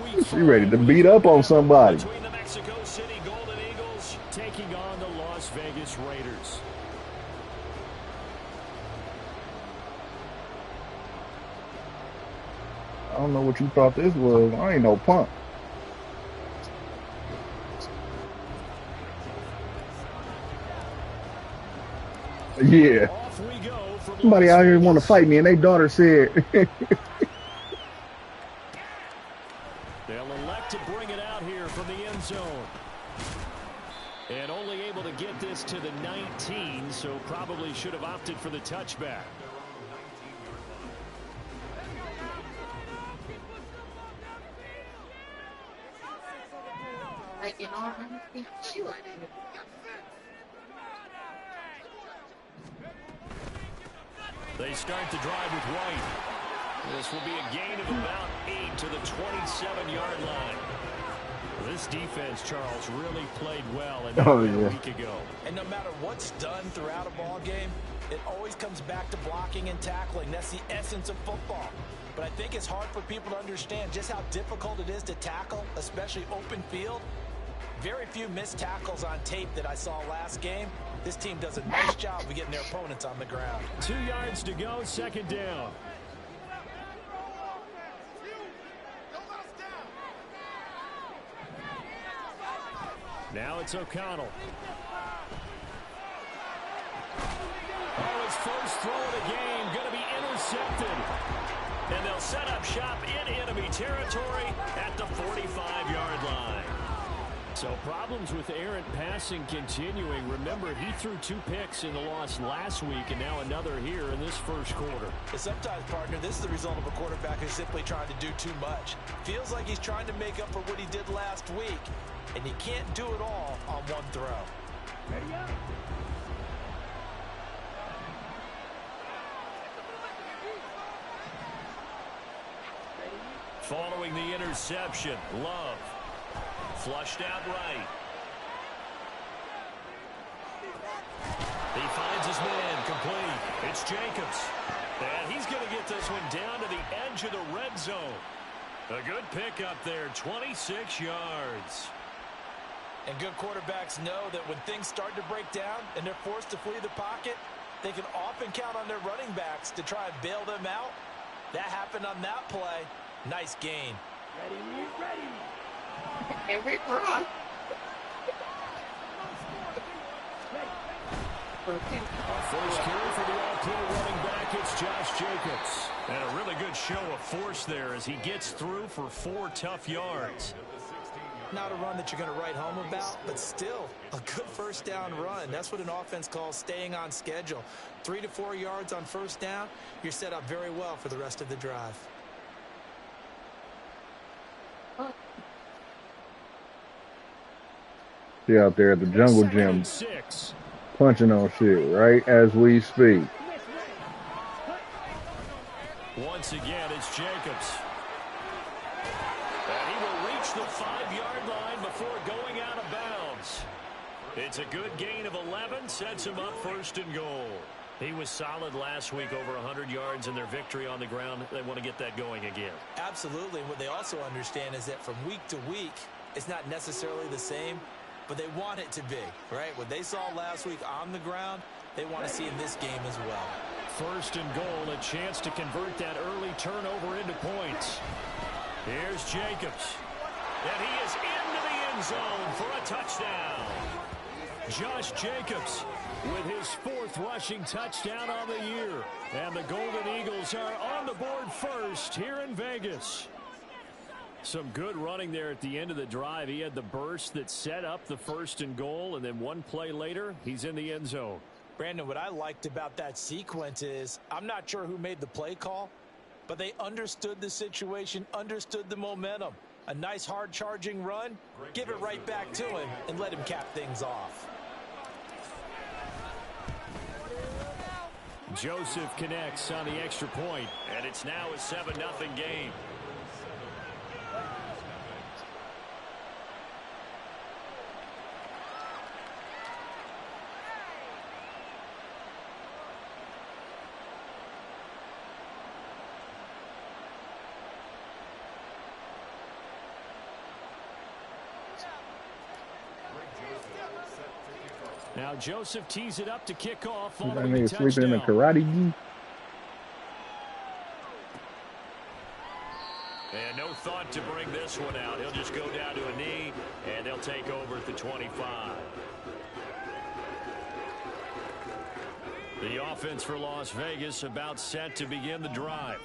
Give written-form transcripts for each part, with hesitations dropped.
week She ready to beat up on somebody. between the Mexico City Golden Eagles taking on the Las Vegas Raiders. I don't know what you thought this was. I ain't no punk. Yeah. Off we go from Somebody Las out here want to Vegas. fight me, and their daughter said, They'll elect to bring it out here from the end zone. And only able to get this to the 19, so probably should have opted for the touchback. They start the drive with White. This will be a gain of about 8 to the 27-yard line. This defense, Charles, really played well a week ago. And no matter what's done throughout a ball game, it always comes back to blocking and tackling. That's the essence of football. But I think it's hard for people to understand just how difficult it is to tackle, especially open field. Very few missed tackles on tape that I saw last game. This team does a nice job of getting their opponents on the ground. 2 yards to go, second down. Now it's O'Connell. Oh, his first throw of the game going to be intercepted. And they'll set up shop in enemy territory at the 45-yard line. So problems with errant passing continuing. Remember, he threw 2 picks in the loss last week, and now another here in this first quarter. But sometimes, partner, this is the result of a quarterback who's simply trying to do too much. Feels like he's trying to make up for what he did last week, and he can't do it all on one throw. Ready up. Following the interception, Love. Flushed out right. He finds his man complete. It's Jacobs. And he's going to get this one down to the edge of the red zone. A good pickup there, 26 yards. And good quarterbacks know that when things start to break down and they're forced to flee the pocket, they can often count on their running backs to try and bail them out. That happened on that play. Nice gain. Ready. Every run. First carry for the all-pro running back, it's Josh Jacobs. And a really good show of force there as he gets through for 4 tough yards. Not a run that you're going to write home about, but still a good first down run. That's what an offense calls staying on schedule. 3 to 4 yards on first down, you're set up very well for the rest of the drive. she out there at the jungle gym punching on shit right as we speak. Once again, it's Jacobs. And he will reach the 5-yard line before going out of bounds. It's a good gain of 11, sets him up first and goal. He was solid last week, over 100 yards in their victory on the ground. They want to get that going again. Absolutely. What they also understand is that from week to week, it's not necessarily the same, but they want it to be, right? What they saw last week on the ground, they want to see in this game as well. First and goal, a chance to convert that early turnover into points. Here's Jacobs. And he is into the end zone for a touchdown. Josh Jacobs with his 4th rushing touchdown on the year. And the Golden Eagles are on the board first here in Vegas. Some good running there at the end of the drive. He had the burst that set up the first and goal, and then one play later, he's in the end zone. Brandon, what I liked about that sequence is I'm not sure who made the play call, but they understood the situation, understood the momentum. A nice hard-charging run, give it right back to him, and let him cap things off. Joseph connects on the extra point, and it's now a 7-0 game. Now Joseph tees it up to kick off. That nigga sleeping in a karate gi. And no thought to bring this one out. He'll just go down to a knee, and they'll take over at the 25. The offense for Las Vegas about set to begin the drive.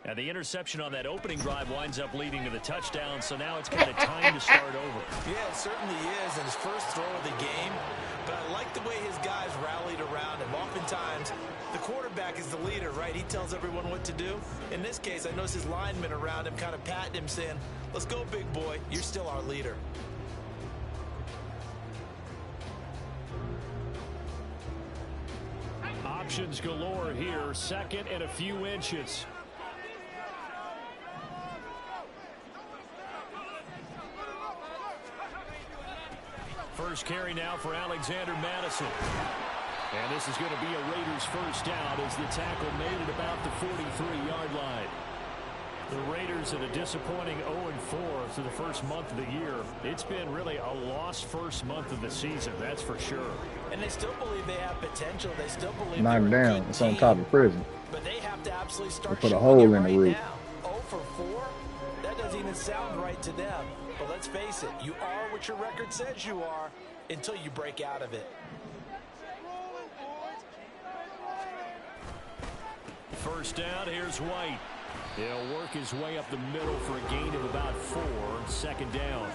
And the interception on that opening drive winds up leading to the touchdown, so now it's kind of time to start over. Yeah, it certainly is, and his first throw of the game. But I like the way his guys rallied around him. Oftentimes, the quarterback is the leader, right? He tells everyone what to do. In this case, I noticed his linemen around him kind of patting him, saying, let's go, big boy. You're still our leader. Options galore here. Second and a few inches. First carry now for Alexander Madison. And this is going to be a Raiders first down as the tackle made it about the 43-yard line. The Raiders at a disappointing 0-4 through the first month of the year. It's been really a lost first month of the season, that's for sure. And they still believe they have potential. They still believe Knock they're down. a good It's team, on top of prison. but they have to absolutely start They put a showing hole it in the right roof. now. 0 for 4? That doesn't even sound right to them. But let's face it, you are what your record says you are until you break out of it. First down, here's White. He'll work his way up the middle for a gain of about 4. Second down.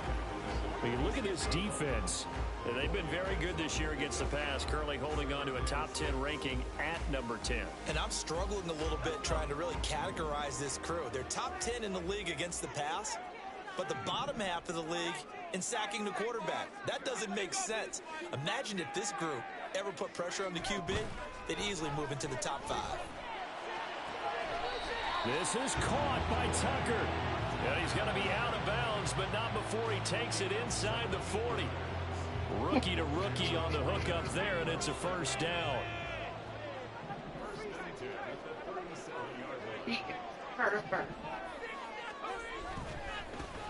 When you look at this defense, they've been very good this year against the pass, currently holding on to a top 10 ranking at number 10. And I'm struggling a little bit trying to really categorize this crew. They're top 10 in the league against the pass, but the bottom half of the league in sacking the quarterback. That doesn't make sense. Imagine if this group ever put pressure on the QB, they'd easily move into the top 5. This is caught by Tucker. And he's going to be out of bounds, but not before he takes it inside the 40. Rookie to rookie on the hook up there, and it's a first down.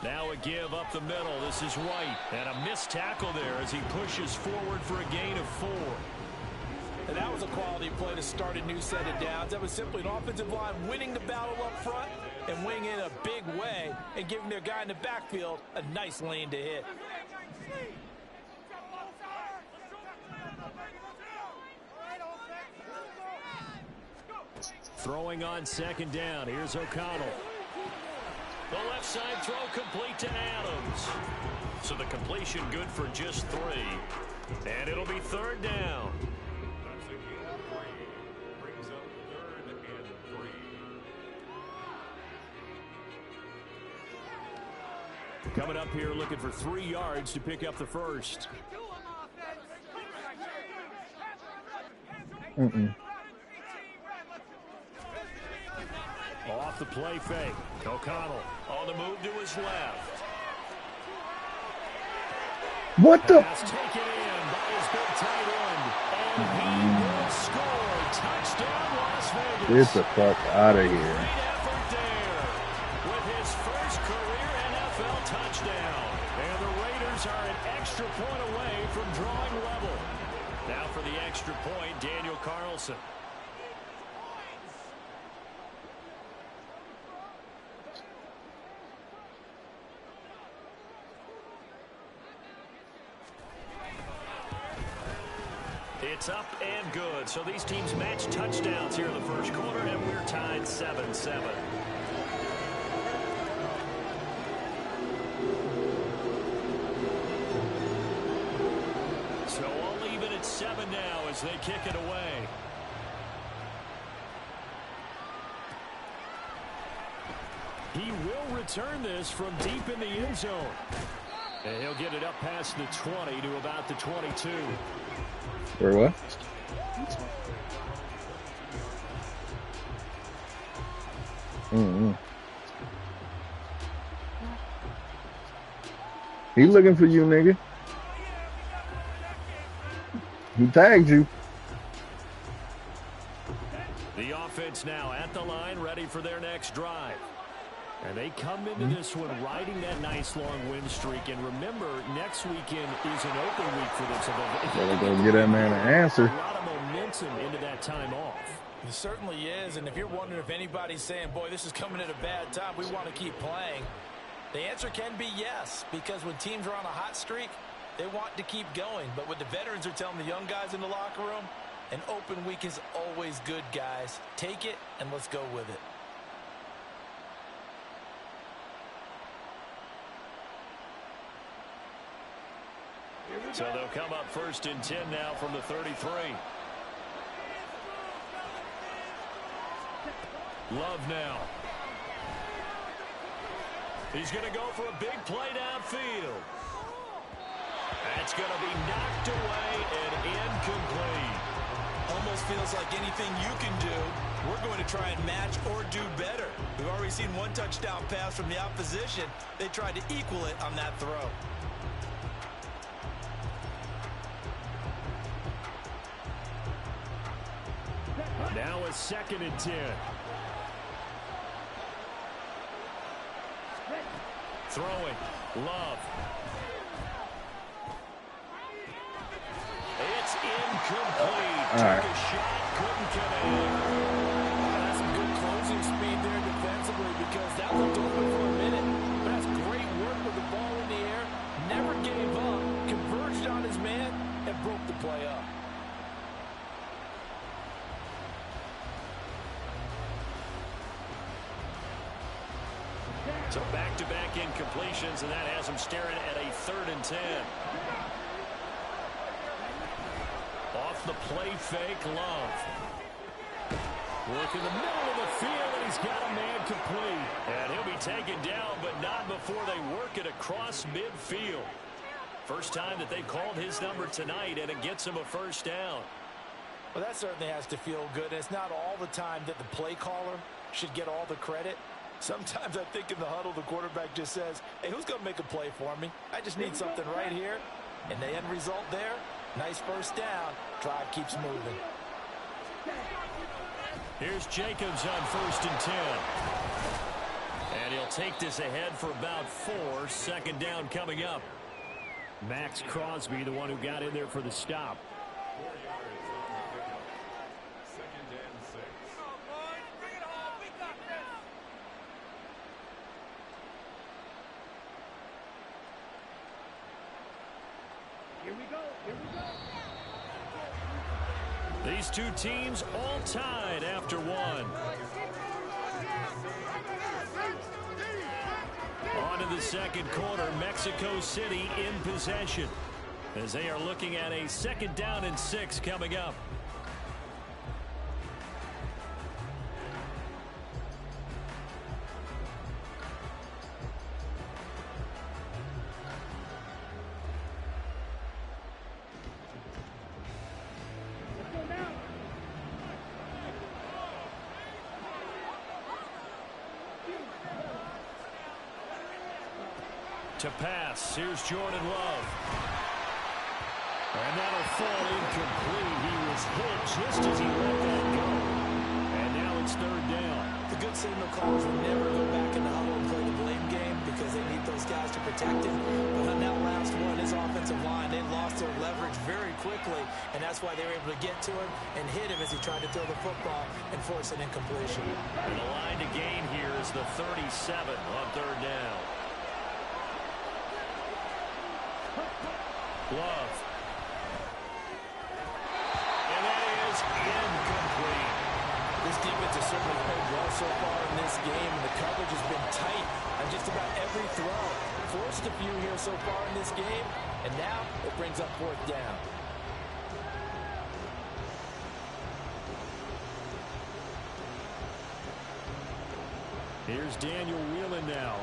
Now a give up the middle. This is White. And a missed tackle there as he pushes forward for a gain of 4. And that was a quality play to start a new set of downs. That was simply an offensive line winning the battle up front and winning in a big way and giving their guy in the backfield a nice lane to hit. Throwing on second down. Here's O'Connell. The left side throw complete to Adams. So the completion good for just 3. And it'll be third down. Coming up here looking for 3 yards to pick up the first. Off the play fake. O'Connell on the move to his left. What the? Pass taken in by his big tight end. And he will score. Touchdown, Las Vegas. Get the fuck out of here. Great effort there with his first career NFL touchdown. And the Raiders are an extra point away from drawing level. Now for the extra point, Daniel Carlson. It's up and good. So these teams match touchdowns here in the first quarter, and we're tied 7-7. So all even at 7 now as they kick it away. He will return this from deep in the end zone. And he'll get it up past the 20 to about the 22. Or what? He looking for you, nigga. He tagged you. The offense now at the line, ready for their next drive. And they come into this one riding that nice long win streak. And remember, next weekend is an open week for them. So gotta go get that man an answer. A lot of momentum into that time off. It certainly is. And if you're wondering if anybody's saying, boy, this is coming at a bad time, we want to keep playing, the answer can be yes. Because when teams are on a hot streak, they want to keep going. But what the veterans are telling the young guys in the locker room, an open week is always good, guys. Take it and let's go with it. So they'll come up 1st and 10 now from the 33. Love now. He's going to go for a big play downfield. That's going to be knocked away and incomplete. Almost feels like anything you can do, we're going to try and match or do better. We've already seen one touchdown pass from the opposition. They tried to equal it on that throw. Now a 2nd and 10. Throwing. Love. It's incomplete. Took a shot, couldn't connect. That's some good closing speed there defensively because that looked open for a minute. But that's great work with the ball in the air. Never gave up. Converged on his man and broke the play up. So back-to-back incompletions, and that has him staring at a 3rd and 10. Off the play fake, Love. Work in the middle of the field, and he's got a man complete. And he'll be taken down, but not before they work it across midfield. First time that they've called his number tonight, and it gets him a 1st down. Well, that certainly has to feel good. It's not all the time that the play caller should get all the credit. Sometimes I think in the huddle, the quarterback just says, hey, who's going to make a play for me? I just need something right here. And the end result there, nice 1st down. Drive keeps moving. Here's Jacobs on 1st and 10. And he'll take this ahead for about 4. 2nd down coming up. Max Crosby, the one who got in there for the stop. These two teams all tied after one. On to the 2nd quarter, Mexico City in possession as they are looking at a 2nd down and 6 coming up. To pass, here's Jordan Love. And that'll fall incomplete. He was hit just as he let that go. And now it's 3rd down. The good signal callers will never go back in the huddle and play the blame game because they need those guys to protect him. But on that last one, his offensive line, they lost their leverage very quickly, and that's why they were able to get to him and hit him as he tried to throw the football and force an incompletion. And the line to gain here is the 37 on 3rd down. Love. And that is incomplete. This defense has certainly played well so far in this game, and the coverage has been tight on just about every throw. Forced a few here so far in this game, and now it brings up 4th down. Here's Daniel Whelan now.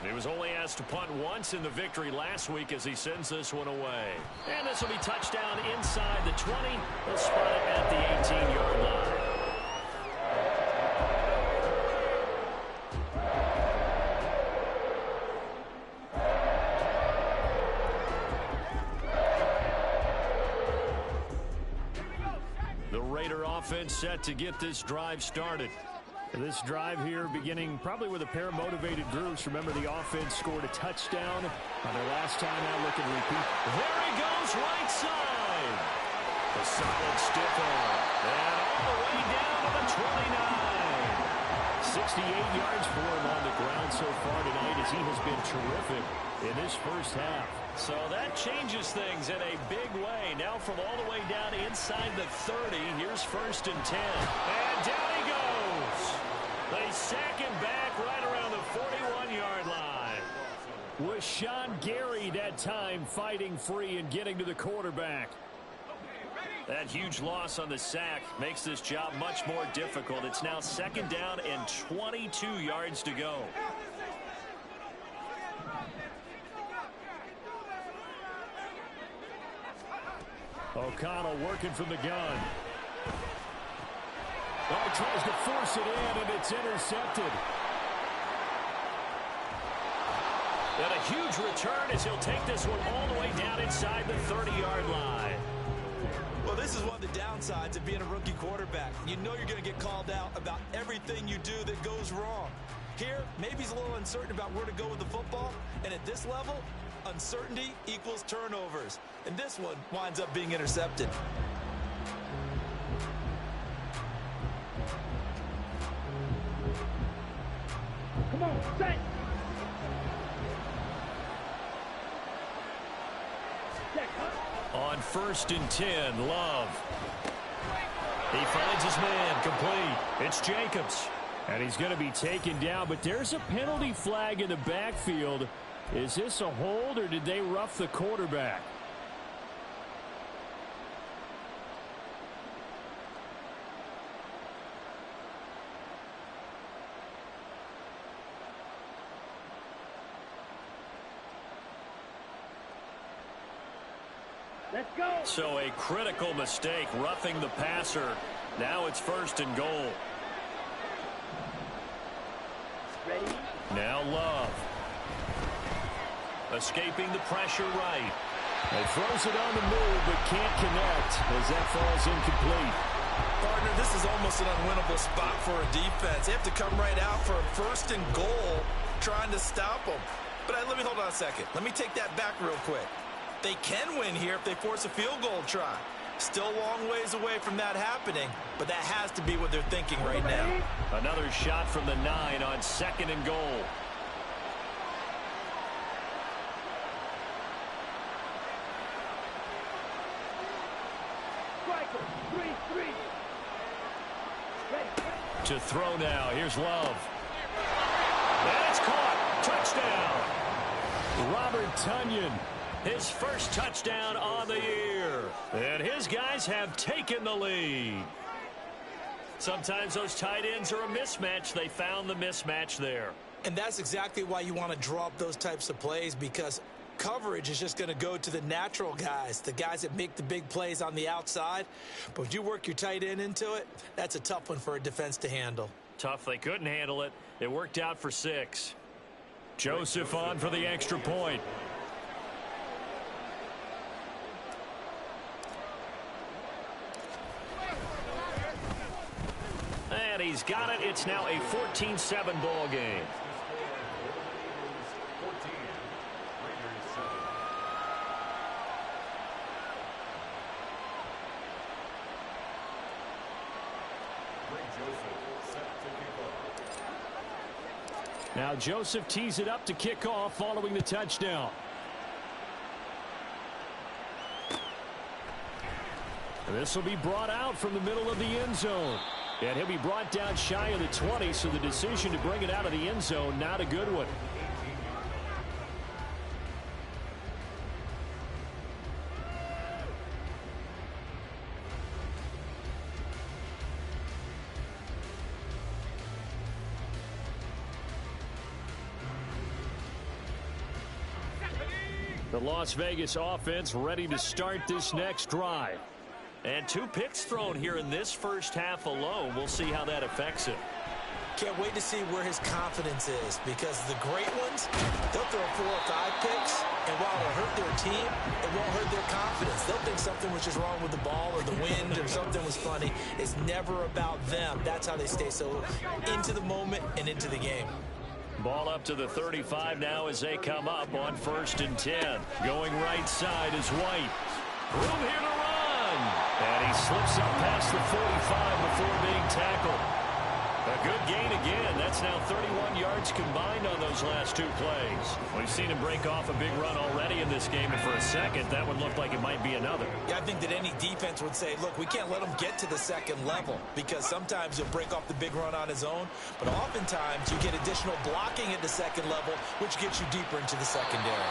He was only asked to punt once in the victory last week as he sends this one away. And this will be touchdown inside the 20. They'll spot it at the 18-yard line. offense set to get this drive started. This drive here beginning probably with a pair of motivated groups. Remember, the offense scored a touchdown on their last time out. Looking to repeat. There he goes, right side. A solid stiff arm. And all the way down to the 29. 68 yards for him on the ground so far tonight as he has been terrific in this first half. So that changes things in a big way. Now from all the way down inside the 30, here's 1st and 10. And down he goes. They sack him back right around the 41-yard line. Was Sean Gary that time fighting free and getting to the quarterback. That huge loss on the sack makes this job much more difficult. It's now 2nd down and 22 yards to go. O'Connell working from the gun. Oh, tries to force it in, and it's intercepted. And a huge return as he'll take this one all the way down inside the 30-yard line. Well, this is one of the downsides of being a rookie quarterback. You know you're going to get called out about everything you do that goes wrong. Here, maybe he's a little uncertain about where to go with the football, and at this level, uncertainty equals turnovers. And this one winds up being intercepted. Come on, set. On 1st and 10, Love. He finds his man, complete. It's Jacobs. And he's going to be taken down, but there's a penalty flag in the backfield. Is this a hold, or did they rough the quarterback? Let's go. So a critical mistake, roughing the passer. Now it's 1st and goal. Ready? Now Love. Escaping the pressure right. He throws it on the move, but can't connect as that falls incomplete. Partner, this is almost an unwinnable spot for a defense. They have to come right out for a 1st and goal trying to stop them. But let me hold on a second. Let me take that back real quick. They can win here if they force a field goal try. Still a long ways away from that happening, but that has to be what they're thinking right now. Another shot from the 9 on 2nd and goal. To throw now. Here's Love. And it's caught. Touchdown. Robert Tonyan. His first touchdown on the year. And his guys have taken the lead. Sometimes those tight ends are a mismatch. They found the mismatch there. And that's exactly why you want to draw up those types of plays, because coverage is just going to go to the natural guys, the guys that make the big plays on the outside. But if you work your tight end into it, that's a tough one for a defense to handle. Tough. They couldn't handle it. It worked out for 6. Joseph on for the extra point. And he's got it. It's now a 14-7 ball game. Now Joseph tees it up to kick off following the touchdown. This will be brought out from the middle of the end zone. And he'll be brought down shy of the 20, so the decision to bring it out of the end zone, not a good one. The Las Vegas offense ready to start this next drive. And 2 picks thrown here in this first half alone. We'll see how that affects it. Can't wait to see where his confidence is, because the great ones, they'll throw 4 or 5 picks, and while it'll hurt their team, it won't hurt their confidence. They'll think something was just wrong with the ball or the wind or something was funny. It's never about them. That's how they stay so into the moment and into the game. Ball up to the 35 now as they come up on 1st and 10. Going right side is White. Room here to run. And he slips up past the 45 before being tackled. A good gain again. That's now 31 yards combined on those last 2 plays. We've seen him break off a big run already in this game, and for a second, that one looked like it might be another. Yeah, I think that any defense would say, look, we can't let him get to the second level, because sometimes he'll break off the big run on his own, but oftentimes you get additional blocking at the second level, which gets you deeper into the secondary.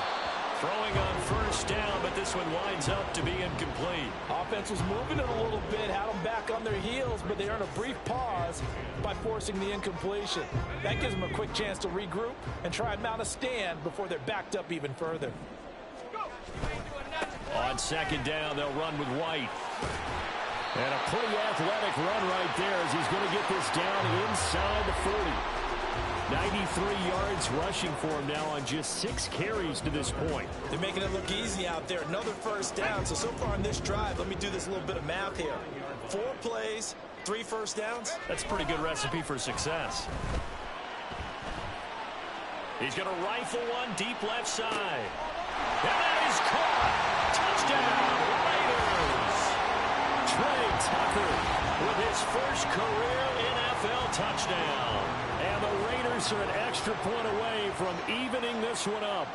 Throwing on 1st down, but this one winds up to be incomplete. Offense was moving it a little bit, had them back on their heels, but they earned a brief pause by forcing the incompletion. That gives them a quick chance to regroup and try and mount a stand before they're backed up even further. On 2nd down, they'll run with White. And a pretty athletic run right there as he's going to get this down inside the 40. 93 yards rushing for him now on just 6 carries to this point. They're making it look easy out there. Another 1st down. So far in this drive, let me do this little bit of math here. 4 plays, 3 1st downs. That's a pretty good recipe for success. He's going to rifle one deep left side. And that is caught. Touchdown, Raiders. Trey Tucker with his first career NFL touchdown. And the Raiders are an extra point away from evening this one up.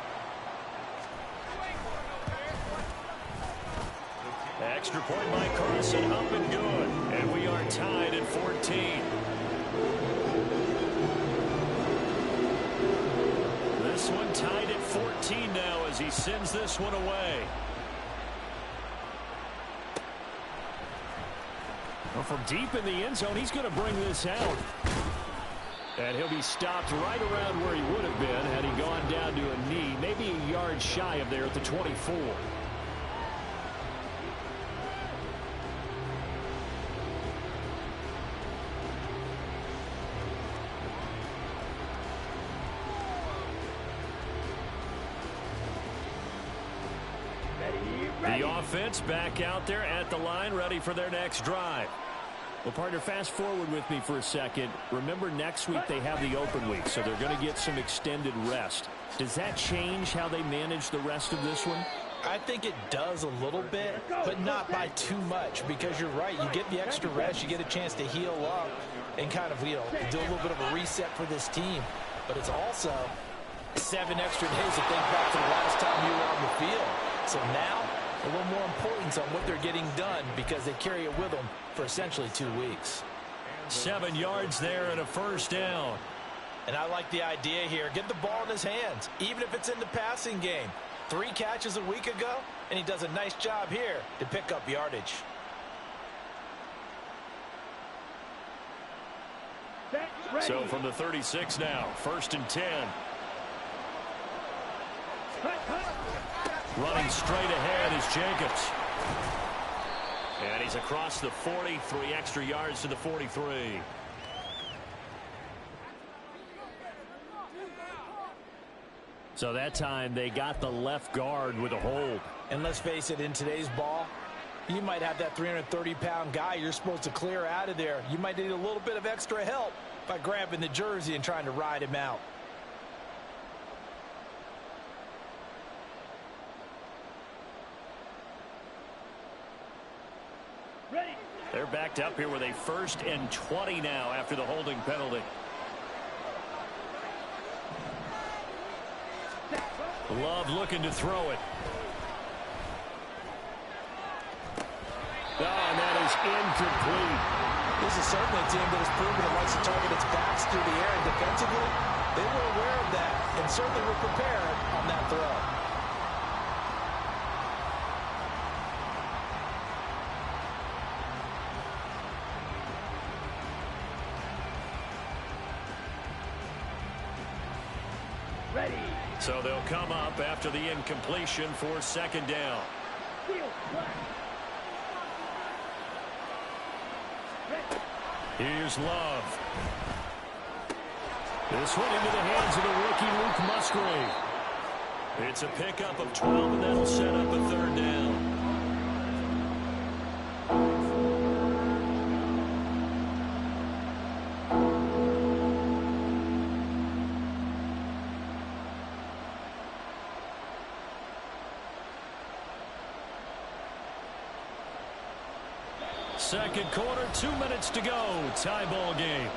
Extra point by Carson, up and good. And we are tied at 14. This one tied at 14 now as he sends this one away. Well, from deep in the end zone, he's going to bring this out. And he'll be stopped right around where he would have been had he gone down to a knee, maybe a yard shy of there at the 24. The offense back out there at the line, ready for their next drive. Well, partner, fast forward with me for a second. Remember, next week they have the open week, so they're going to get some extended rest. Does that change how they manage the rest of this one? I think it does a little bit, but not by too much, because you're right. You get the extra rest, you get a chance to heal up and kind of, do a little bit of a reset for this team. But it's also 7 extra days to think back to the last time you were on the field. So now, a little more importance on what they're getting done because they carry it with them for essentially 2 weeks. 7 yards there and a 1st down. And I like the idea here. Get the ball in his hands, even if it's in the passing game. 3 catches a week ago, and he does a nice job here to pick up yardage. So from the 36 now, 1st and 10. Running straight ahead is Jacobs. And he's across the 40, 3 extra yards to the 43. So that time they got the left guard with a hold. And let's face it, in today's ball, you might have that 330-pound guy you're supposed to clear out of there. You might need a little bit of extra help by grabbing the jersey and trying to ride him out. They're backed up here with a 1st and 20 now after the holding penalty. Love looking to throw it. Oh, and that is incomplete. This is certainly a team that has proven it likes to target its backs through the air. And defensively, they were aware of that and certainly were prepared on that throw. So they'll come up after the incompletion for 2nd down. Here's Love. This one into the hands of the rookie Luke Musgrave. It's a pickup of 12, and that'll set up a third down. Second quarter, 2 minutes to go. Tie ball game.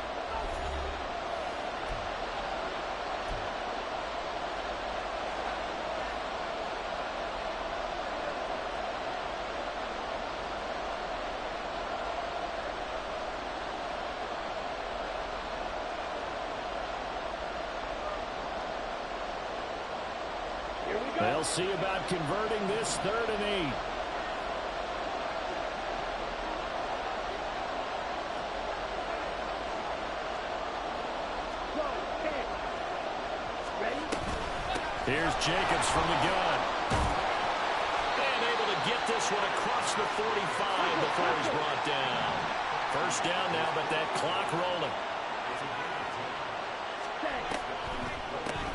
They'll see about converting this 3rd and 8. Here's Jacobs from the gun. And able to get this one across the 45 before he's brought down. First down now, but that clock rolling.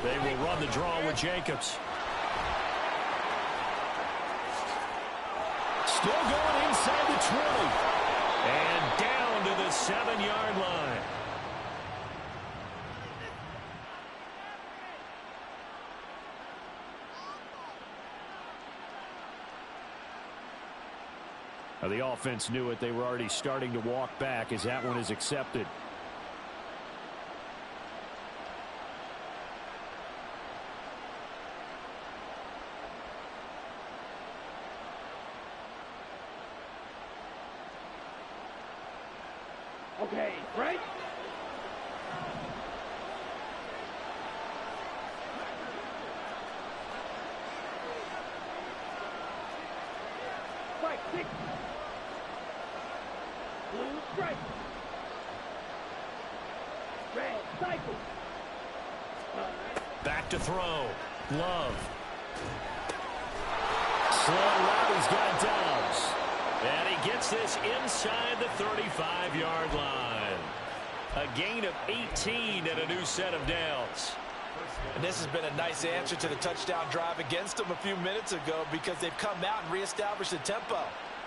They will run the draw with Jacobs. Still going inside the 20. And down to the 7-yard line. The offense knew it. They were already starting to walk back as that one is accepted. Okay, right? Right, 6. Blue strike. Red cycle. Back to throw. Love. Slow route. He's got Dobbs. And he gets this inside the 35-yard line. A gain of 18 and a new set of downs. And this has been a nice answer to the touchdown drive against them a few minutes ago because they've come out and reestablished the tempo.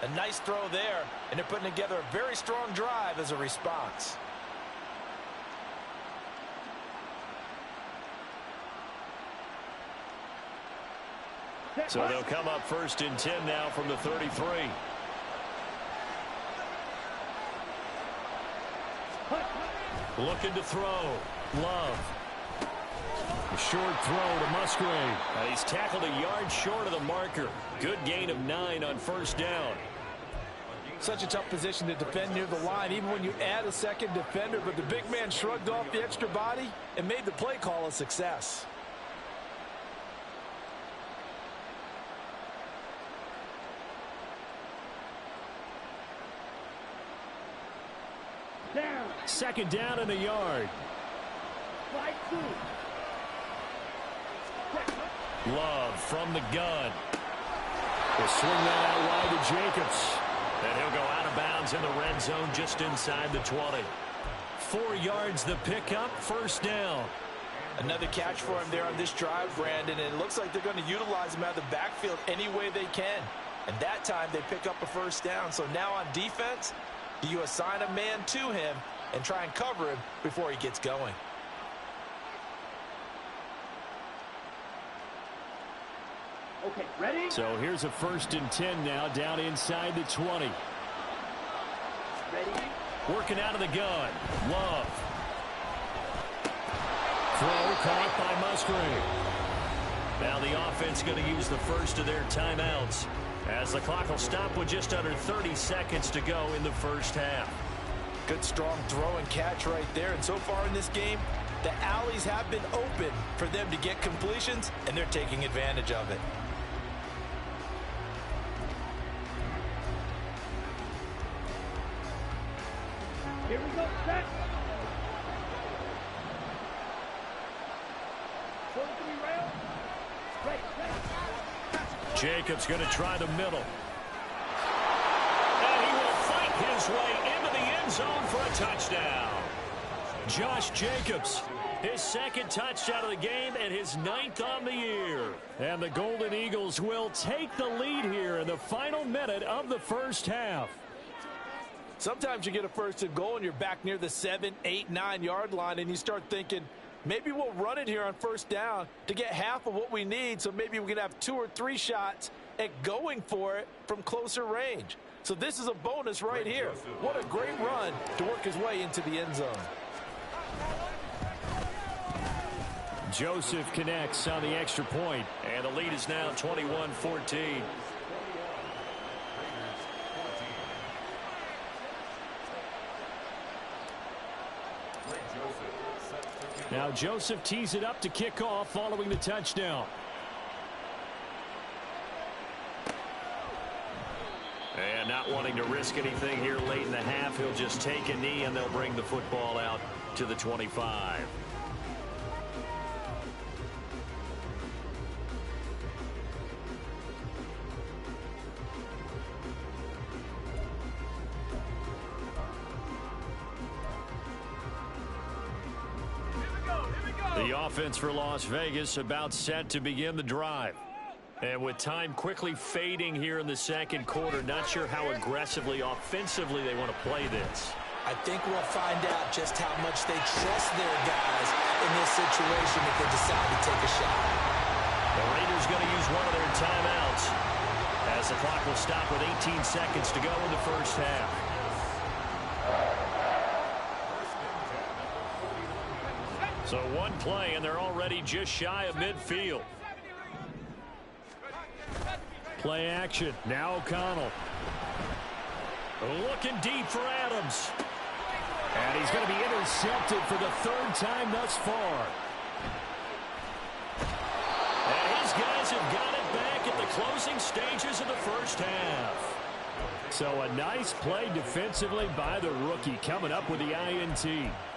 A nice throw there, and they're putting together a very strong drive as a response. So they'll come up 1st and 10 now from the 33. Looking to throw. Love. A short throw to Musgrave. He's tackled a yard short of the marker. Good gain of 9 on 1st down. Such a tough position to defend near the line, even when you add a second defender, but the big man shrugged off the extra body and made the play call a success. Down. 2nd down and a yard. Right 2. Love from the gun. Will swing that out wide to Jacobs. And he'll go out of bounds in the red zone just inside the 20. 4 yards the pickup, 1st down. Another catch for him there on this drive, Brandon, and it looks like they're going to utilize him out of the backfield any way they can. And that time they pick up a 1st down. So now on defense, do you assign a man to him and try and cover him before he gets going? Okay, ready? So here's a 1st and 10 now down inside the 20. Ready? Working out of the gun. Love. Throw caught by Musgrave. Now the offense going to use the first of their timeouts as the clock will stop with just under 30 seconds to go in the 1st half. Good strong throw and catch right there. And so far in this game, the alleys have been open for them to get completions, and they're taking advantage of it. Here we go, set. Jacobs going to try the middle. And he will fight his way into the end zone for a touchdown. Josh Jacobs His second touchdown of the game and his 9th on the year. And the Golden Eagles will take the lead here in the final minute of the first half. Sometimes you get a first and goal and you're back near the 7, 8, 9-yard line and you start thinking, maybe we'll run it here on first down to get half of what we need, so maybe we can have 2 or 3 shots at going for it from closer range. So this is a bonus right here. What a great run to work his way into the end zone. Joseph connects on the extra point, and the lead is now 21-14. Now Joseph tees it up to kick off following the touchdown. And not wanting to risk anything here late in the half, he'll just take a knee and they'll bring the football out to the 25. The offense for Las Vegas about set to begin the drive. And with time quickly fading here in the second quarter, not sure how aggressively, offensively they want to play this. I think we'll find out just how much they trust their guys in this situation if they decide to take a shot. The Raiders going to use one of their timeouts as the clock will stop with 18 seconds to go in the first half. So one play, and they're already just shy of midfield. Play action. Now O'Connell. Looking deep for Adams. And he's going to be intercepted for the 3rd time thus far. And his guys have got it back at the closing stages of the first half. So a nice play defensively by the rookie, coming up with the INT.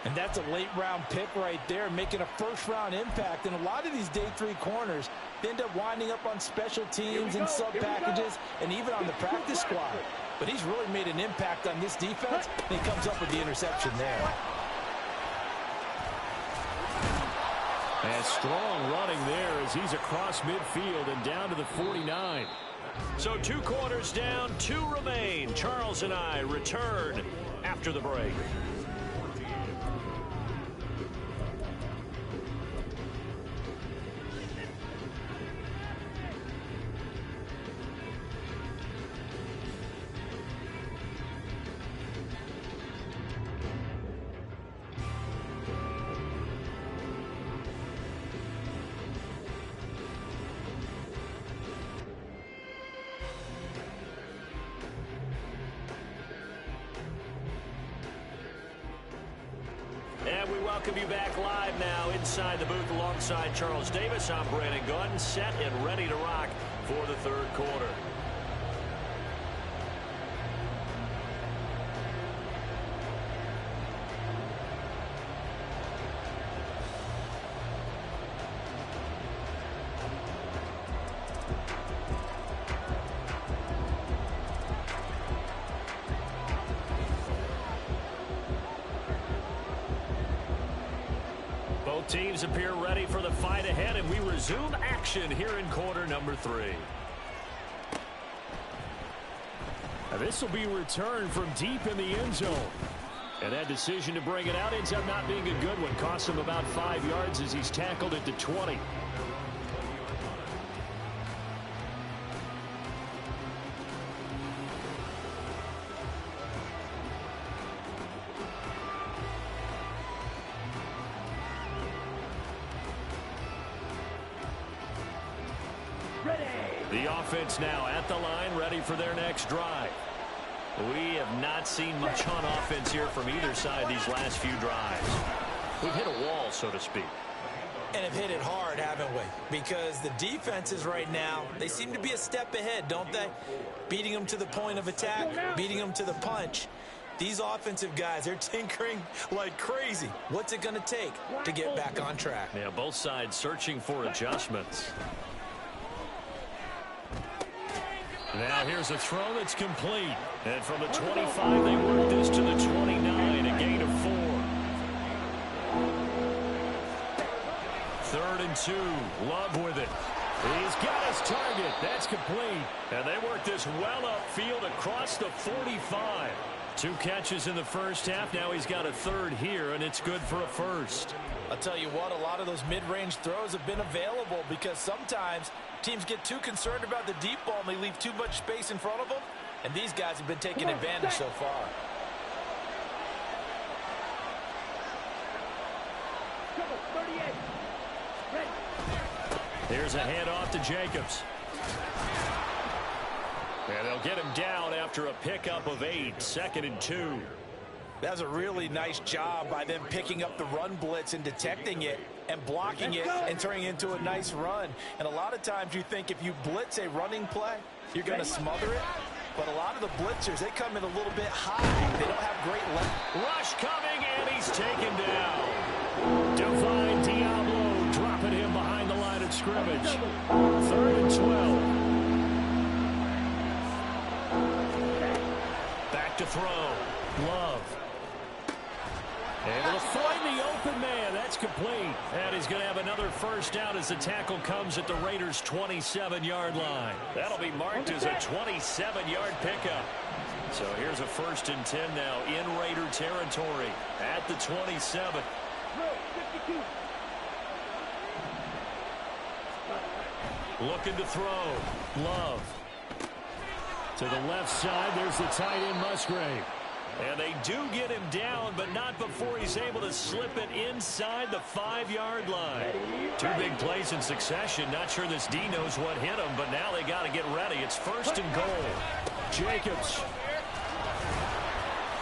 And that's a late-round pick right there, making a first-round impact. And a lot of these day 3 corners end up winding up on special teams and sub-packages and even on the practice squad. But he's really made an impact on this defense, and he comes up with the interception there. And strong running there as he's across midfield and down to the 49. So 2 quarters down, 2 remain. Charles and I return after the break. And we welcome you back live now inside the booth alongside Charles Davis. I'm Brandon Gunn, set and ready to rock for the 3rd quarter. Both teams appear ready for the fight ahead, and we resume action here in quarter number 3. Now this will be returned from deep in the end zone. And that decision to bring it out ends up not being a good one. Cost him about 5 yards as he's tackled at the 20. The offense now at the line, ready for their next drive. We have not seen much on offense here from either side these last few drives. We've hit a wall, so to speak. And have hit it hard, haven't we? Because the defenses right now, they seem to be a step ahead, don't they? Beating them to the point of attack, beating them to the punch. These offensive guys, they're tinkering like crazy. What's it going to take to get back on track? Yeah, both sides searching for adjustments. Now here's a throw that's complete. And from the 25, they work this to the 29, a gain of 4. 3rd and 2. Love with it. He's got his target. That's complete. And they work this well upfield across the 45. 2 catches in the first half. Now he's got a 3rd here, and it's good for a 1st. I'll tell you what, a lot of those mid-range throws have been available because sometimes teams get too concerned about the deep ball and they leave too much space in front of them. And these guys have been taking advantage so far. Here's a handoff to Jacobs. And they'll get him down after a pickup of 8. 2nd and 2. That was a really nice job by them picking up the run blitz and detecting it and blocking it and turning it into a nice run. And a lot of times you think if you blitz a running play, you're going to smother it. But a lot of the blitzers, they come in a little bit high. They don't have great length. Rush coming, and he's taken down. Divine Diablo dropping him behind the line of scrimmage. 3rd and 12. Back to throw. Love. Able to find the open man. That's complete. And he's going to have another 1st down as the tackle comes at the Raiders' 27-yard line. That'll be marked as a 27-yard pickup. So here's a 1st and 10 now in Raider territory at the 27. Looking to throw. Love. To the left side, there's the tight end Musgrave. And they do get him down, but not before he's able to slip it inside the 5-yard line. 2 big plays in succession. Not sure this D knows what hit him, but now they got to get ready. It's 1st and goal. Jacobs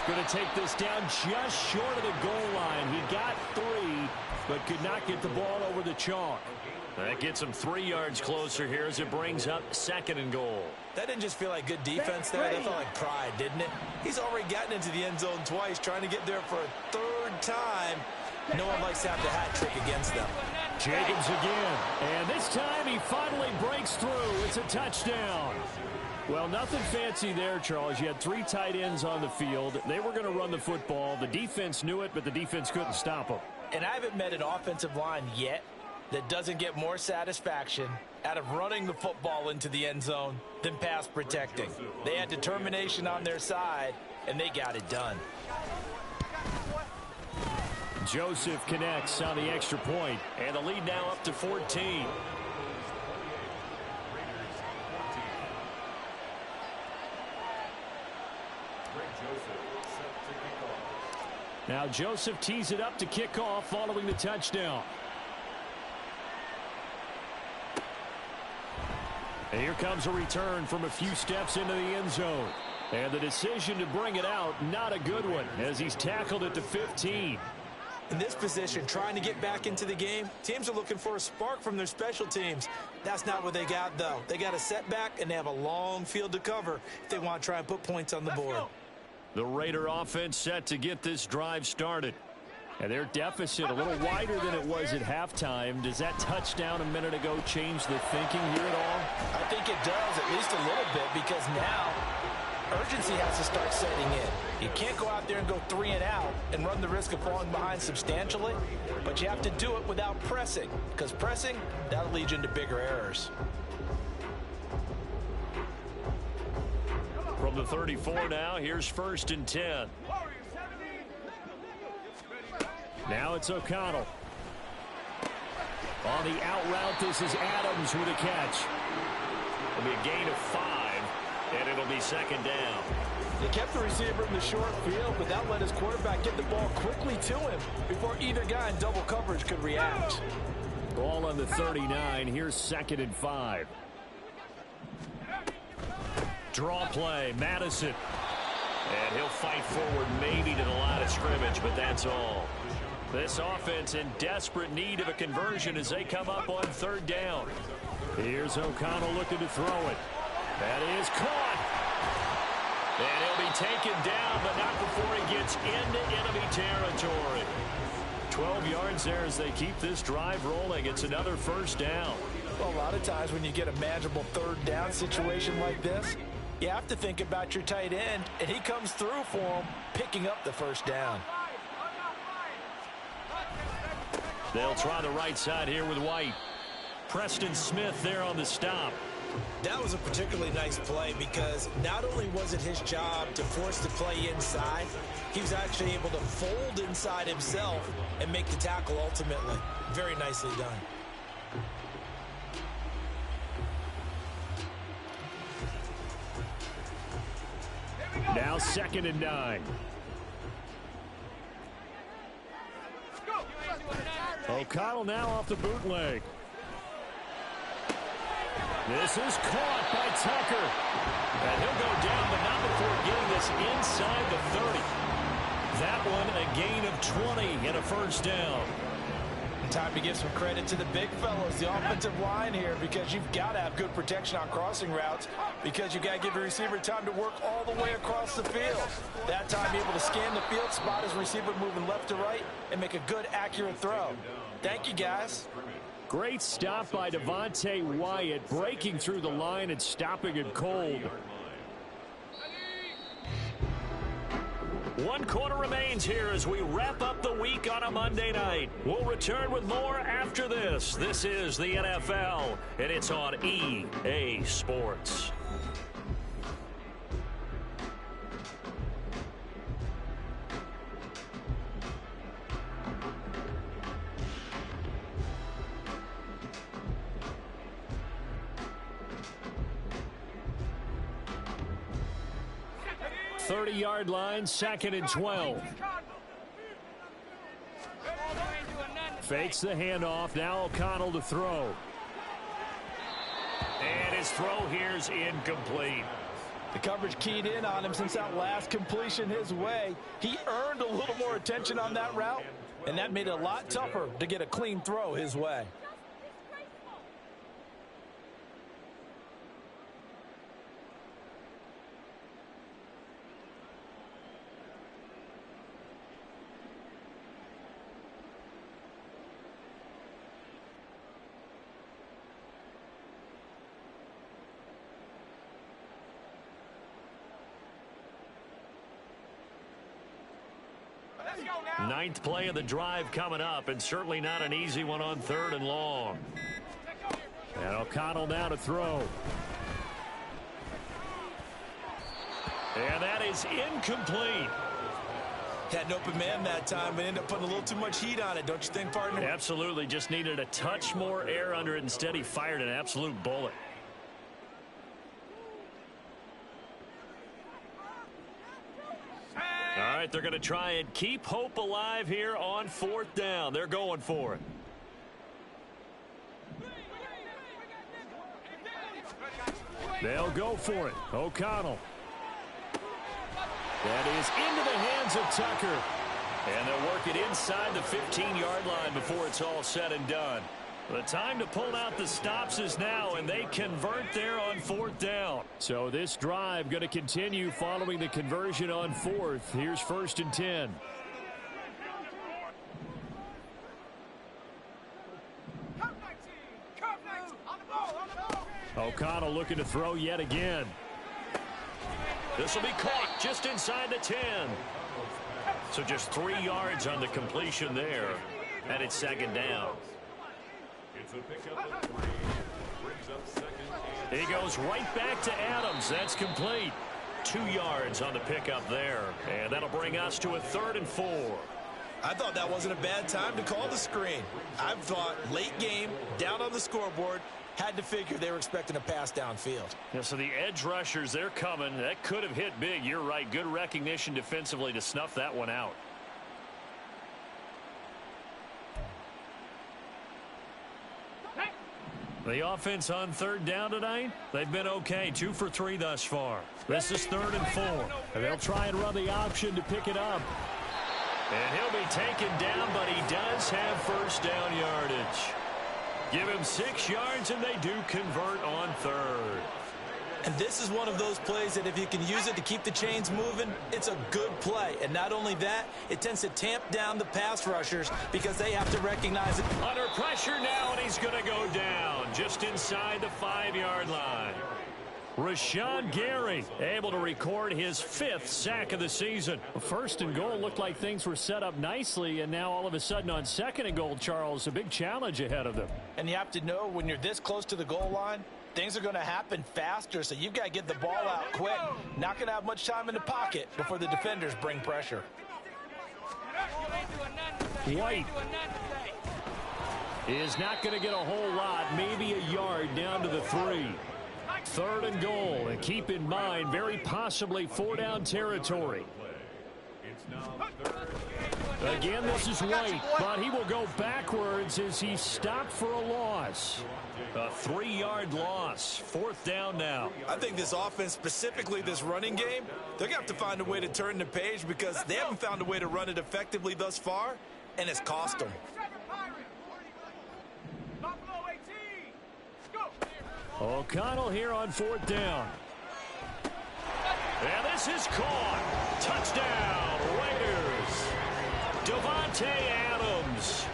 going to take this down just short of the goal line. He got 3, but could not get the ball over the chalk. That gets him 3 yards closer here as it brings up 2nd and goal. That didn't just feel like good defense there. That felt like pride, didn't it? He's already gotten into the end zone twice, trying to get there for a 3rd time. No one likes to have the hat trick against them. Jacobs again. And this time he finally breaks through. It's a touchdown. Well, nothing fancy there, Charles. You had 3 tight ends on the field. They were going to run the football. The defense knew it, but the defense couldn't stop them. And I haven't met an offensive line yet that doesn't get more satisfaction out of running the football into the end zone than pass protecting. They had determination on their side, and they got it done. Joseph connects on the extra point, and the lead now up to 14. Now Joseph tees it up to kick off following the touchdown. And here comes a return from a few steps into the end zone. And the decision to bring it out, not a good one, as he's tackled at the 15. In this position, trying to get back into the game, teams are looking for a spark from their special teams. That's not what they got, though. They got a setback, and they have a long field to cover if they want to try and put points on the board. The Raider offense set to get this drive started. And their deficit a little wider than it was at halftime. Does that touchdown a minute ago change the thinking here at all? I think it does, at least a little bit, because now urgency has to start setting in. You can't go out there and go 3 and out and run the risk of falling behind substantially, but you have to do it without pressing, because pressing, that'll lead you into bigger errors. From the 34 now, here's 1st and 10. Now it's O'Connell. On the out route, this is Adams with a catch. It'll be a gain of 5, and it'll be 2nd down. They kept the receiver in the short field, but that let his quarterback get the ball quickly to him before either guy in double coverage could react. Ball on the 39. Here's 2nd and 5. Draw play, Madison. And he'll fight forward maybe to the line of scrimmage, but that's all. This offense in desperate need of a conversion as they come up on 3rd down. Here's O'Connell looking to throw it. That is caught. And he'll be taken down, but not before he gets into enemy territory. 12 yards there as they keep this drive rolling. It's another 1st down. Well, a lot of times when you get a manageable 3rd down situation like this, you have to think about your tight end, and he comes through for him, picking up the 1st down. They'll try the right side here with White. Preston Smith there on the stop. That was a particularly nice play because not only was it his job to force the play inside, he was actually able to fold inside himself and make the tackle ultimately. Very nicely done. Now 2nd and 9. O'Connell now off the bootleg. This is caught by Tucker. And he'll go down, but not before getting this inside the 30. That one a gain of 20 and a first down. Time to give some credit to the big fellows, the offensive line here, because you've got to have good protection on crossing routes because you've got to give your receiver time to work all the way across the field. That time, able to scan the field, spot his receiver moving left to right, and make a good, accurate throw. Thank you, guys. Great stop by Devontae Wyatt, breaking through the line and stopping it cold. 1 quarter remains here as we wrap up the week on a Monday night. We'll return with more after this. This is the NFL, and it's on EA Sports. Yard line, 2nd and 12. Fakes the handoff. Now O'Connell to throw. And his throw here's incomplete. The coverage keyed in on him since that last completion his way. He earned a little more attention on that route, and that made it a lot tougher to get a clean throw his way. Ninth play of the drive coming up, and certainly not an easy one on 3rd and long. And O'Connell now to throw. And that is incomplete. Had an open man that time, but ended up putting a little too much heat on it, don't you think, partner? Absolutely. Just needed a touch more air under it. Instead, he fired an absolute bullet. All right, they're going to try and keep hope alive here on 4th down. They're going for it. They'll go for it. O'Connell. That is into the hands of Tucker. And they'll work it inside the 15-yard line before it's all said and done. The time to pull out the stops is now, and they convert there on 4th down. So this drive going to continue following the conversion on 4th. Here's 1st and 10. O'Connell looking to throw yet again. This will be caught just inside the 10. So just 3 yards on the completion there. And it's 2nd down. He goes right back to Adams. That's complete. 2 yards on the pickup there. And that'll bring us to a 3rd and 4. I thought that wasn't a bad time to call the screen. I thought late game, down on the scoreboard, had to figure they were expecting a pass downfield. Yeah, so the edge rushers, they're coming. That could have hit big. You're right. Good recognition defensively to snuff that one out. The offense on 3rd down tonight, they've been okay. 2 for 3 thus far. This is 3rd and 4. And they'll try and run the option to pick it up. And he'll be taken down, but he does have 1st down yardage. Give him 6 yards, and they do convert on 3rd. And this is one of those plays that if you can use it to keep the chains moving, it's a good play. And not only that, it tends to tamp down the pass rushers because they have to recognize it. Under pressure now, and he's going to go down just inside the 5-yard line. Rashawn Gary able to record his 5th sack of the season. First and goal looked like things were set up nicely, and now all of a sudden on second and goal, Charles, a big challenge ahead of them. And you have to know when you're this close to the goal line, things are going to happen faster, so you've got to get the ball out quick. Not going to have much time in the pocket before the defenders bring pressure. White is not going to get a whole lot, maybe a yard down to the 3. Third and goal, and keep in mind, very possibly 4-down territory. Again, this is White, but he will go backwards as he stopped for a loss. A 3-yard loss. 4th down now. I think this offense, specifically this running game, they're going to have to find a way to turn the page because they haven't found a way to run it effectively thus far, and it's cost them. O'Connell here on 4th down. And this is caught. Touchdown, Raiders. Davante Adams.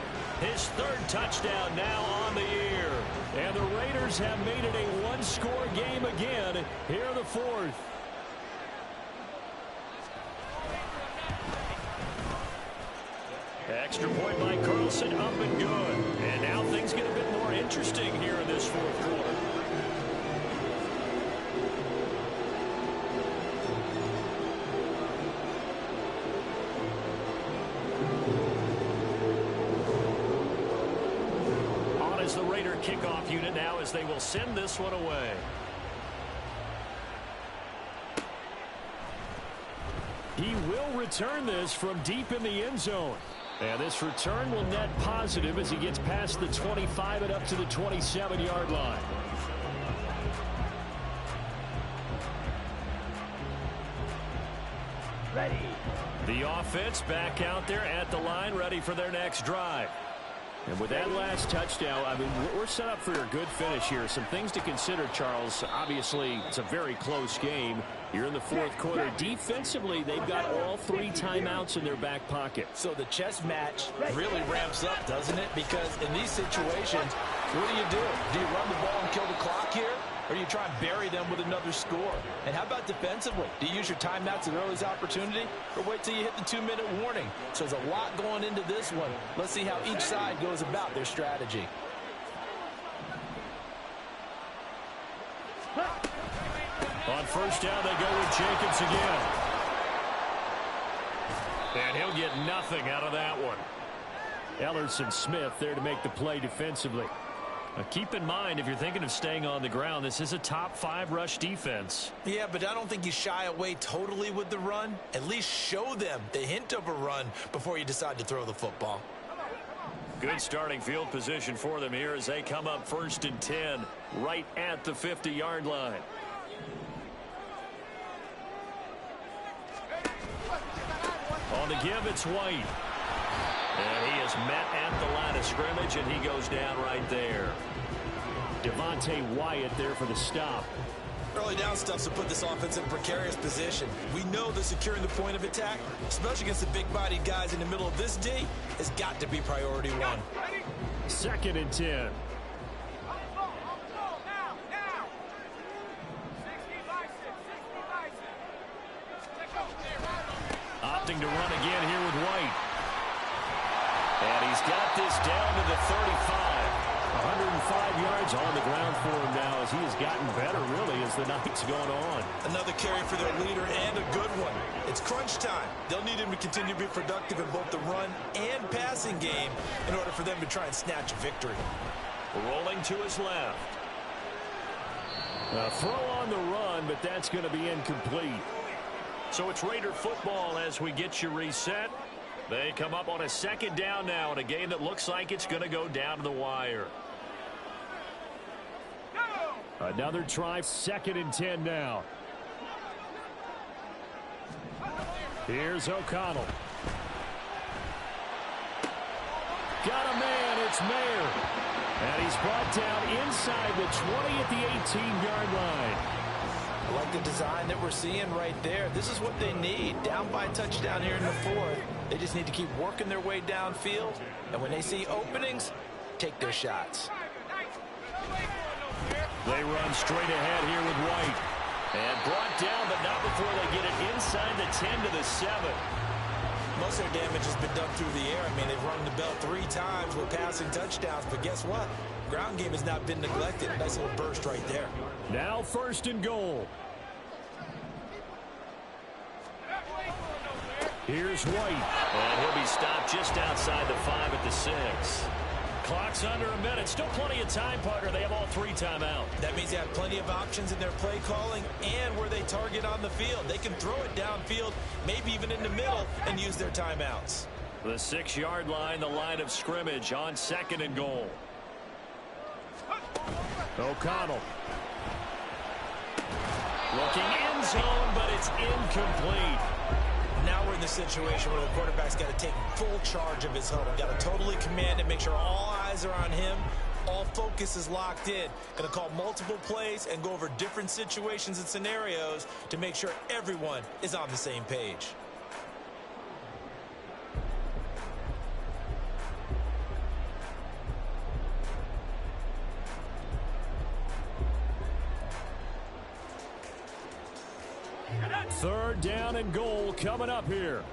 His 3rd touchdown now on the year. And the Raiders have made it a one-score game again here in the 4th. Extra point by Carlson, up and good. And now things get a bit more interesting here in this 4th quarter. On is the Raider kickoff unit now as they will send this one away. He will return this from deep in the end zone. And this return will net positive as he gets past the 25 and up to the 27-yard line. Ready. The offense back out there at the line, ready for their next drive. And with that last touchdown, I mean, we're set up for a good finish here. Some things to consider, Charles. Obviously, it's a very close game. You're in the 4th quarter. Defensively, they've got all 3 timeouts in their back pocket. So the chess match really ramps up, doesn't it? Because in these situations, what do? Do you run the ball and kill the clock here? Or do you try and bury them with another score? And how about defensively? Do you use your timeouts at earliest opportunity? Or wait till you hit the 2-minute warning? So there's a lot going into this one. Let's see how each side goes about their strategy. On 1st down, they go with Jacobs again. And he'll get nothing out of that one. Ellerson Smith there to make the play defensively. Now keep in mind, if you're thinking of staying on the ground, this is a top 5 rush defense. Yeah, but I don't think you shy away totally with the run. At least show them the hint of a run before you decide to throw the football. Good starting field position for them here as they come up 1st and 10 right at the 50-yard line. On the give, it's White. And he is met at the line of scrimmage, and he goes down right there. Devontae Wyatt there for the stop. Early down stuff to put this offense in a precarious position. We know that securing the point of attack, especially against the big-bodied guys in the middle of this D, has got to be priority 1. 2nd and 10. Opting to run again here with White. And he's got this down to the 35. 105 yards on the ground for him now as he has gotten better, really, as the night's gone on. Another carry for their leader and a good one. It's crunch time. They'll need him to continue to be productive in both the run and passing game in order for them to try and snatch a victory. Rolling to his left. A throw on the run, but that's going to be incomplete. So it's Raider football as we get you reset. They come up on a 2nd down now in a game that looks like it's going to go down to the wire. Another try, 2nd and 10 now. Here's O'Connell. Got a man, it's Mayer. And he's brought down inside the 20 at the 18-yard line. I like the design that we're seeing right there. This is what they need. Down by a touchdown here in the 4th. They just need to keep working their way downfield. And when they see openings, take their shots. They run straight ahead here with White. And brought down, but not before they get it inside the 10 to the 7. Most of their damage has been done through the air. I mean, they've rung the bell 3 times with passing touchdowns, but guess what? Ground game has not been neglected. Nice little burst right there. Now 1st and goal. Here's White. And he'll be stopped just outside the 5 at the 6. Clock's under a minute. Still plenty of time, partner. They have all 3 timeouts. That means they have plenty of options in their play calling and where they target on the field. They can throw it downfield, maybe even in the middle, and use their timeouts. The 6-yard line, the line of scrimmage on 2nd and goal. O'Connell. Looking end zone, but it's incomplete. Now we're in the situation where the quarterback's got to take full charge of his huddle. Got to totally command it, make sure all eyes are on him. All focus is locked in. Going to call multiple plays and go over different situations and scenarios to make sure everyone is on the same page. Third down and goal coming up here.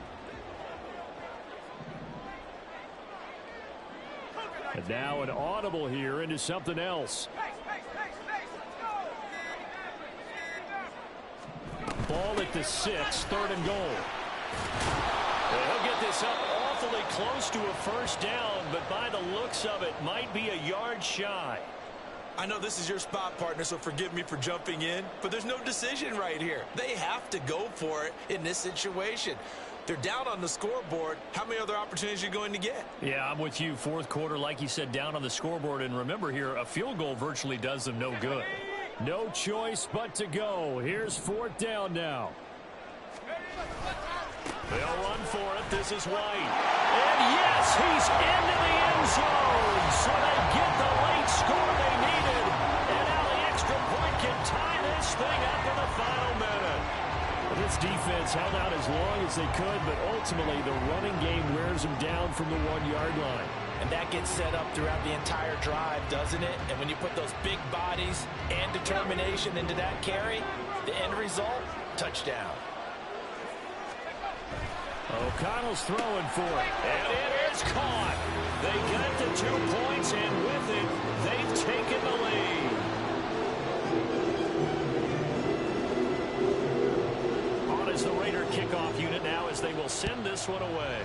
And now an audible here into something else. Ball at the 6, 3rd and goal. Well, he'll get this up awfully close to a 1st down, but by the looks of it, might be a yard shy. I know this is your spot, partner, so forgive me for jumping in, but there's no decision right here. They have to go for it in this situation. They're down on the scoreboard. How many other opportunities are you going to get? Yeah, I'm with you. 4th quarter, like you said, down on the scoreboard. And remember here, a field goal virtually does them no good. No choice but to go. Here's 4th down now. They'll run for it. This is White. And yes, he's into the end zone. So they get the late score they needed. And now the extra point can tie this thing up in the final minute. This defense held out as long as they could, but ultimately the running game wears them down from the 1-yard line. And that gets set up throughout the entire drive, doesn't it? And when you put those big bodies and determination into that carry, the end result, touchdown. O'Connell's throwing for it. And it is caught. They got the 2 points, and with it, they've taken the lead. On is the Raider kickoff unit now as they will send this one away.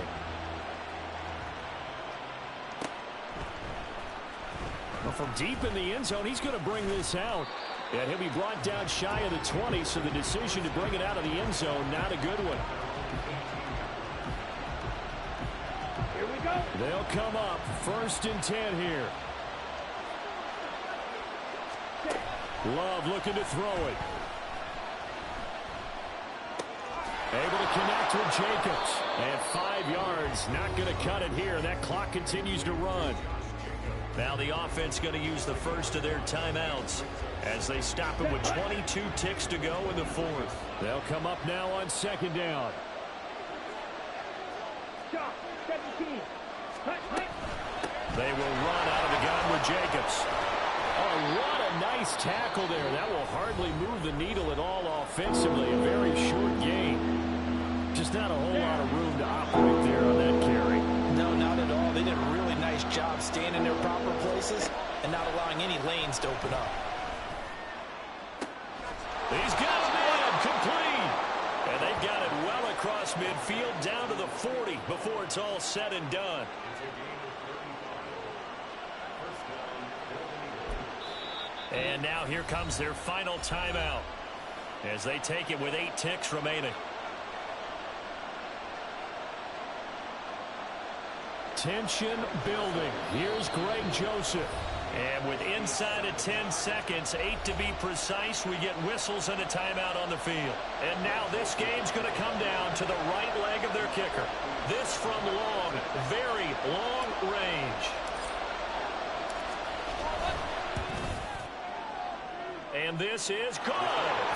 Well, from deep in the end zone, he's going to bring this out. And he'll be brought down shy of the 20, so the decision to bring it out of the end zone, not a good one. They'll come up 1st and 10 here. Love looking to throw it. Able to connect with Jacobs. And 5 yards. Not going to cut it here. That clock continues to run. Now the offense going to use the first of their timeouts as they stop him with 22 ticks to go in the 4th. They'll come up now on 2nd down. Shot, 17. They will run out of the gun with Jacobs. Oh, what a nice tackle there. That will hardly move the needle at all offensively. A very short gain. Just not a whole lot of room to operate there on that carry. No, not at all. They did a really nice job staying in their proper places and not allowing any lanes to open up. He's got a man complete. And they've got it well across midfield down to the 40 before it's all said and done. And now here comes their final timeout as they take it with 8 ticks remaining. Tension building. Here's Greg Joseph. And with inside of 10 seconds, 8 to be precise, we get whistles and a timeout on the field. And now this game's going to come down to the right leg of their kicker. This from long, very long range. And this is good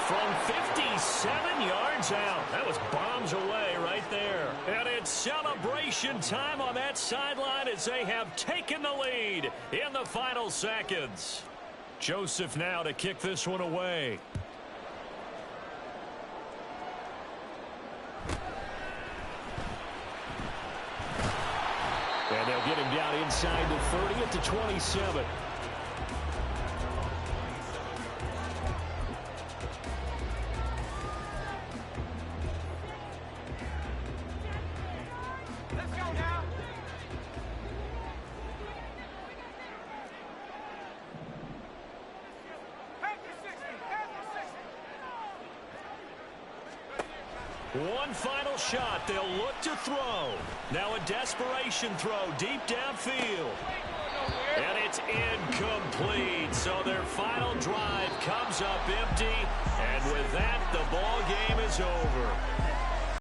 from 57 yards out. That was bombs away right there. And it's celebration time on that sideline as they have taken the lead in the final seconds. Joseph now to kick this one away. And they'll get him down inside the 30 at the 27. Let's go now. One final shot. They'll look to throw. Now a desperation throw deep downfield. And it's incomplete. So their final drive comes up empty. And with that, the ball game is over.